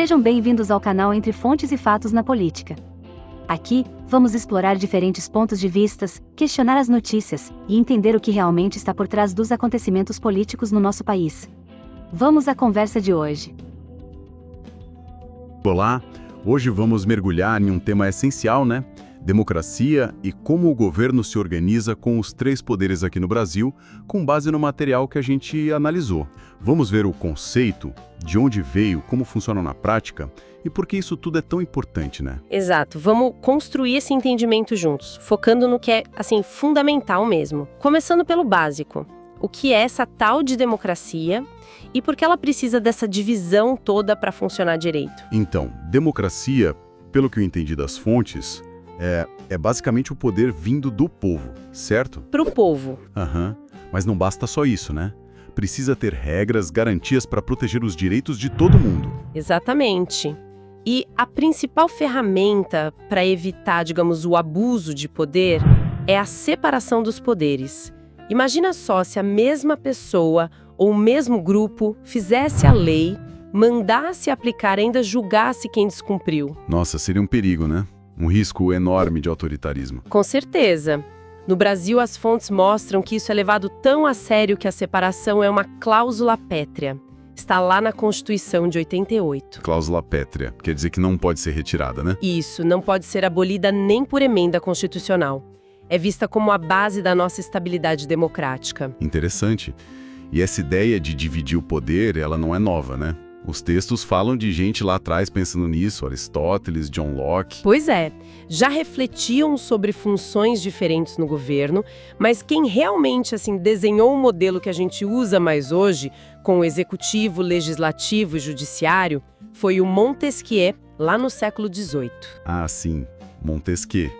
Sejam bem-vindos ao canal Entre Fontes e Fatos na Política. Aqui, vamos explorar diferentes pontos de vistas, questionar as notícias e entender o que realmente está por trás dos acontecimentos políticos no nosso país. Vamos à conversa de hoje. Olá, hoje vamos mergulhar em um tema essencial, né? Democracia e como o governo se organiza com os três poderes aqui no Brasil, com base no material que a gente analisou. Vamos ver o conceito, de onde veio, como funciona na prática e por que isso tudo é tão importante, né? Exato, vamos construir esse entendimento juntos, focando no que é, fundamental mesmo. Começando pelo básico. O que é essa tal de democracia e por que ela precisa dessa divisão toda para funcionar direito? Então, democracia, pelo que eu entendi das fontes, é basicamente o poder vindo do povo, certo? Pro povo. Mas não basta só isso, né? Precisa ter regras, garantias para proteger os direitos de todo mundo. Exatamente. E a principal ferramenta para evitar, digamos, o abuso de poder é a separação dos poderes. Imagina só se a mesma pessoa ou o mesmo grupo fizesse a lei, mandasse aplicar e ainda julgasse quem descumpriu. Nossa, seria um perigo, né? Um risco enorme de autoritarismo. Com certeza. No Brasil, as fontes mostram que isso é levado tão a sério que a separação é uma cláusula pétrea. Está lá na Constituição de 88. Cláusula pétrea, quer dizer que não pode ser retirada, né? Isso, não pode ser abolida nem por emenda constitucional. É vista como a base da nossa estabilidade democrática. Interessante. E essa ideia de dividir o poder, ela não é nova, né? Os textos falam de gente lá atrás pensando nisso, Aristóteles, John Locke. Pois é, já refletiam sobre funções diferentes no governo, mas quem realmente desenhou o modelo que a gente usa mais hoje, com o executivo, legislativo e judiciário, foi o Montesquieu, lá no século XVIII. Ah, sim, Montesquieu,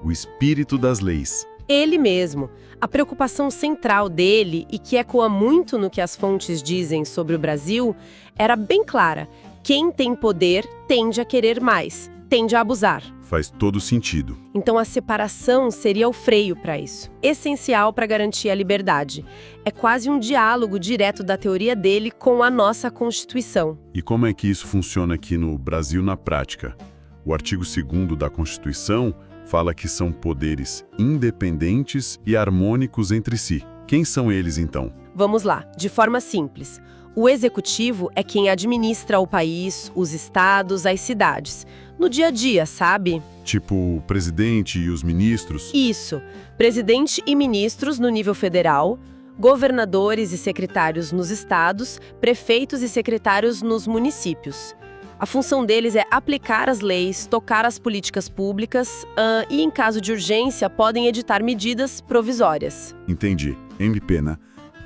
o espírito das leis. Ele mesmo. A preocupação central dele, e que ecoa muito no que as fontes dizem sobre o Brasil, era bem clara. Quem tem poder tende a querer mais, tende a abusar. Faz todo sentido. Então a separação seria o freio para isso. Essencial para garantir a liberdade. É quase um diálogo direto da teoria dele com a nossa Constituição. E como é que isso funciona aqui no Brasil na prática? O artigo 2º da Constituição fala que são poderes independentes e harmônicos entre si. Quem são eles, então? Vamos lá, de forma simples. O executivo é quem administra o país, os estados, as cidades. No dia a dia, sabe? Tipo o presidente e os ministros? Isso. Presidente e ministros no nível federal, governadores e secretários nos estados, prefeitos e secretários nos municípios. A função deles é aplicar as leis, tocar as políticas públicas e, em caso de urgência, podem editar medidas provisórias. Entendi. MP, né?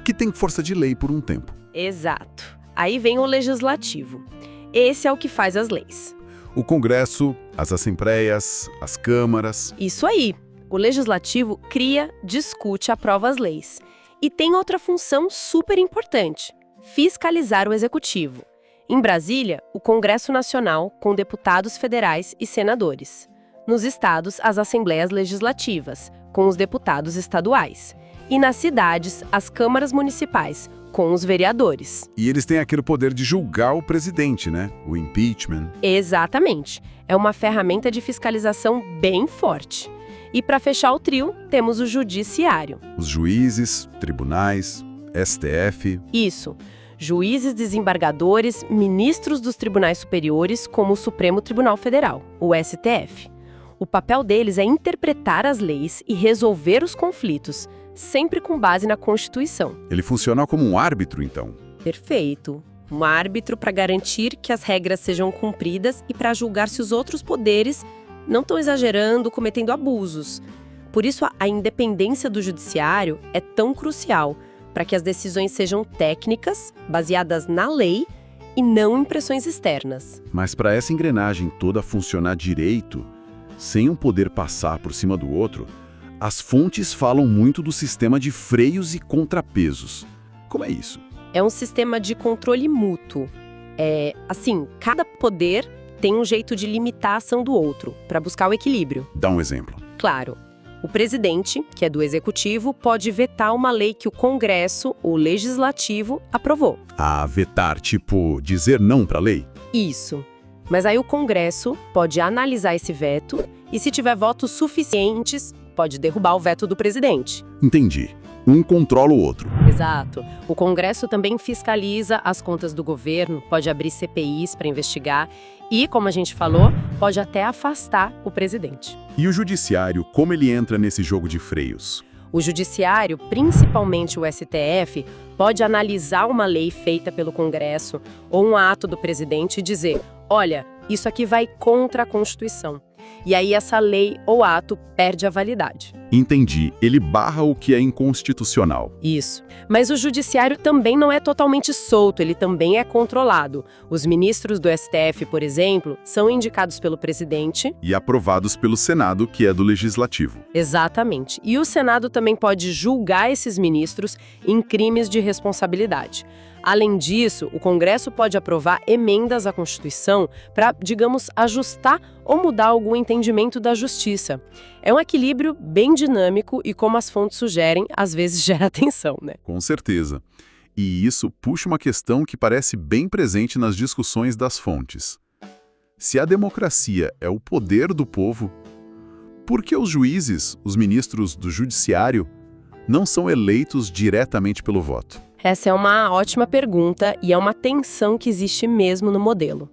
Que tem força de lei por um tempo. Exato. Aí vem o legislativo. Esse é o que faz as leis. O Congresso, as assembleias, as câmaras. Isso aí. O legislativo cria, discute, aprova as leis. E tem outra função super importante: fiscalizar o executivo. Em Brasília, o Congresso Nacional, com deputados federais e senadores. Nos estados, as assembleias legislativas, com os deputados estaduais. E nas cidades, as câmaras municipais, com os vereadores. E eles têm aquele poder de julgar o presidente, né? O impeachment. Exatamente. É uma ferramenta de fiscalização bem forte. E para fechar o trio, temos o judiciário. Os juízes, tribunais, STF. Isso. Juízes, desembargadores, ministros dos tribunais superiores, como o Supremo Tribunal Federal, o STF. O papel deles é interpretar as leis e resolver os conflitos, sempre com base na Constituição. Ele funciona como um árbitro, então? Perfeito. Um árbitro para garantir que as regras sejam cumpridas e para julgar se os outros poderes não estão exagerando, cometendo abusos. Por isso, a independência do judiciário é tão crucial, para que as decisões sejam técnicas, baseadas na lei e não em pressões externas. Mas para essa engrenagem toda funcionar direito, sem um poder passar por cima do outro, as fontes falam muito do sistema de freios e contrapesos. Como é isso? É um sistema de controle mútuo. Cada poder tem um jeito de limitar a ação do outro, para buscar o equilíbrio. Dá um exemplo. Claro. O presidente, que é do executivo, pode vetar uma lei que o Congresso, o legislativo, aprovou. Vetar, tipo, dizer não para a lei? Isso. Mas aí o Congresso pode analisar esse veto e, se tiver votos suficientes, pode derrubar o veto do presidente. Entendi. Um controla o outro. Exato. O Congresso também fiscaliza as contas do governo, pode abrir CPIs para investigar e, como a gente falou, pode até afastar o presidente. E o judiciário, como ele entra nesse jogo de freios? O judiciário, principalmente o STF, pode analisar uma lei feita pelo Congresso ou um ato do presidente e dizer: olha, isso aqui vai contra a Constituição. E aí essa lei ou ato perde a validade. Entendi. Ele barra o que é inconstitucional. Isso. Mas o judiciário também não é totalmente solto, ele também é controlado. Os ministros do STF, por exemplo, são indicados pelo presidente. E aprovados pelo Senado, que é do Legislativo. Exatamente. E o Senado também pode julgar esses ministros em crimes de responsabilidade. Além disso, o Congresso pode aprovar emendas à Constituição para, digamos, ajustar ou mudar algum entendimento da justiça. É um equilíbrio bem dinâmico e, como as fontes sugerem, às vezes gera tensão, né? Com certeza. E isso puxa uma questão que parece bem presente nas discussões das fontes. Se a democracia é o poder do povo, por que os juízes, os ministros do judiciário, não são eleitos diretamente pelo voto? Essa é uma ótima pergunta e é uma tensão que existe mesmo no modelo.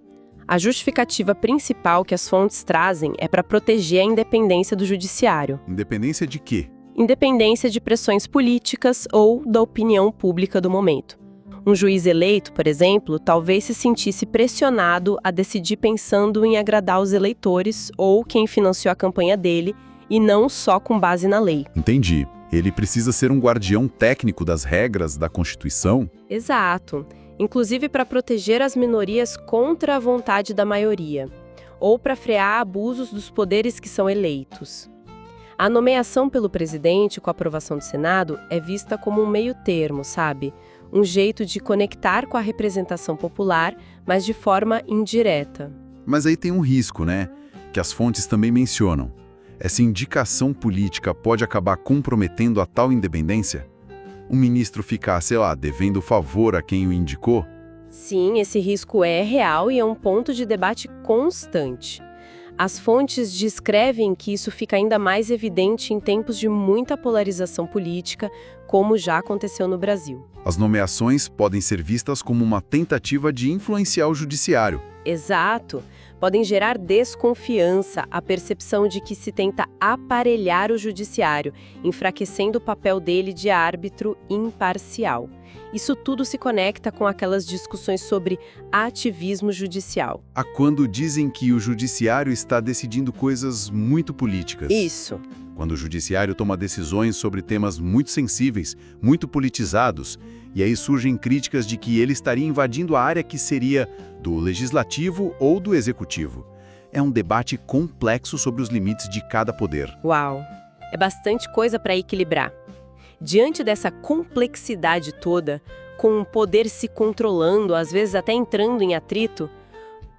A justificativa principal que as fontes trazem é para proteger a independência do judiciário. Independência de quê? Independência de pressões políticas ou da opinião pública do momento. Um juiz eleito, por exemplo, talvez se sentisse pressionado a decidir pensando em agradar os eleitores ou quem financiou a campanha dele, e não só com base na lei. Entendi. Ele precisa ser um guardião técnico das regras da Constituição? Exato. Inclusive para proteger as minorias contra a vontade da maioria, ou para frear abusos dos poderes que são eleitos. A nomeação pelo presidente com a aprovação do Senado é vista como um meio termo, sabe? Um jeito de conectar com a representação popular, mas de forma indireta. Mas aí tem um risco, né? Que as fontes também mencionam. Essa indicação política pode acabar comprometendo a tal independência? Um ministro ficar, sei lá, devendo favor a quem o indicou? Sim, esse risco é real e é um ponto de debate constante. As fontes descrevem que isso fica ainda mais evidente em tempos de muita polarização política, como já aconteceu no Brasil. As nomeações podem ser vistas como uma tentativa de influenciar o judiciário. Exato. Podem gerar desconfiança, a percepção de que se tenta aparelhar o judiciário, enfraquecendo o papel dele de árbitro imparcial. Isso tudo se conecta com aquelas discussões sobre ativismo judicial. A quando dizem que o judiciário está decidindo coisas muito políticas. Isso. Quando o judiciário toma decisões sobre temas muito sensíveis, muito politizados, e aí surgem críticas de que ele estaria invadindo a área que seria do legislativo ou do executivo. É um debate complexo sobre os limites de cada poder. Uau! É bastante coisa para equilibrar. Diante dessa complexidade toda, com o poder se controlando, às vezes até entrando em atrito,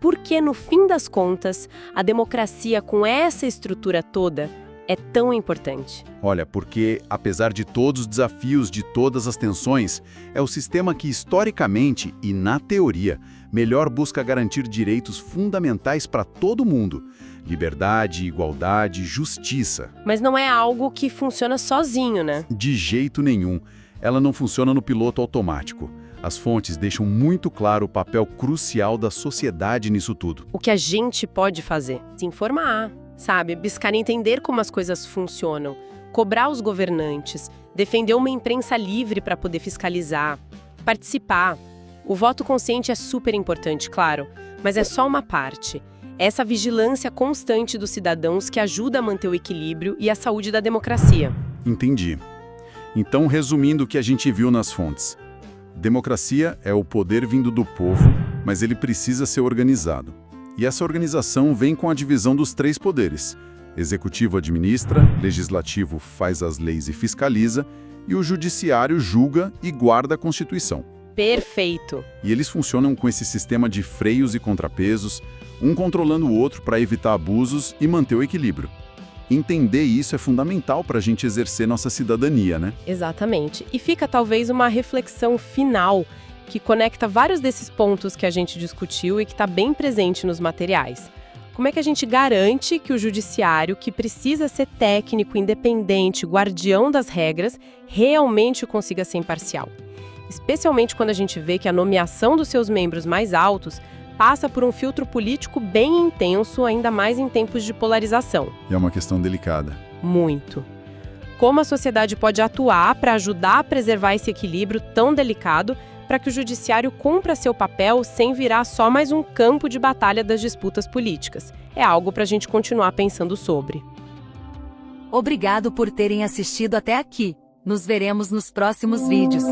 por que, no fim das contas, a democracia com essa estrutura toda é tão importante? Olha, porque, apesar de todos os desafios, de todas as tensões, é o sistema que, historicamente e na teoria, melhor busca garantir direitos fundamentais para todo mundo. Liberdade, igualdade, justiça. Mas não é algo que funciona sozinho, né? De jeito nenhum. Ela não funciona no piloto automático. As fontes deixam muito claro o papel crucial da sociedade nisso tudo. O que a gente pode fazer? Se informar, sabe? Buscar entender como as coisas funcionam, cobrar os governantes, defender uma imprensa livre para poder fiscalizar, participar. O voto consciente é super importante, claro, mas é só uma parte. Essa vigilância constante dos cidadãos que ajuda a manter o equilíbrio e a saúde da democracia. Entendi. Então, resumindo o que a gente viu nas fontes. Democracia é o poder vindo do povo, mas ele precisa ser organizado. E essa organização vem com a divisão dos três poderes. Executivo administra, legislativo faz as leis e fiscaliza, e o judiciário julga e guarda a Constituição. Perfeito! E eles funcionam com esse sistema de freios e contrapesos, um controlando o outro para evitar abusos e manter o equilíbrio. Entender isso é fundamental para a gente exercer nossa cidadania, né? Exatamente. E fica talvez uma reflexão final. que conecta vários desses pontos que a gente discutiu e que está bem presente nos materiais. Como é que a gente garante que o judiciário, que precisa ser técnico, independente, guardião das regras, realmente consiga ser imparcial? Especialmente quando a gente vê que a nomeação dos seus membros mais altos passa por um filtro político bem intenso, ainda mais em tempos de polarização. E é uma questão delicada. Muito. Como a sociedade pode atuar para ajudar a preservar esse equilíbrio tão delicado para que o judiciário cumpra seu papel sem virar só mais um campo de batalha das disputas políticas? É algo para a gente continuar pensando sobre. Obrigado por terem assistido até aqui. Nos veremos nos próximos vídeos.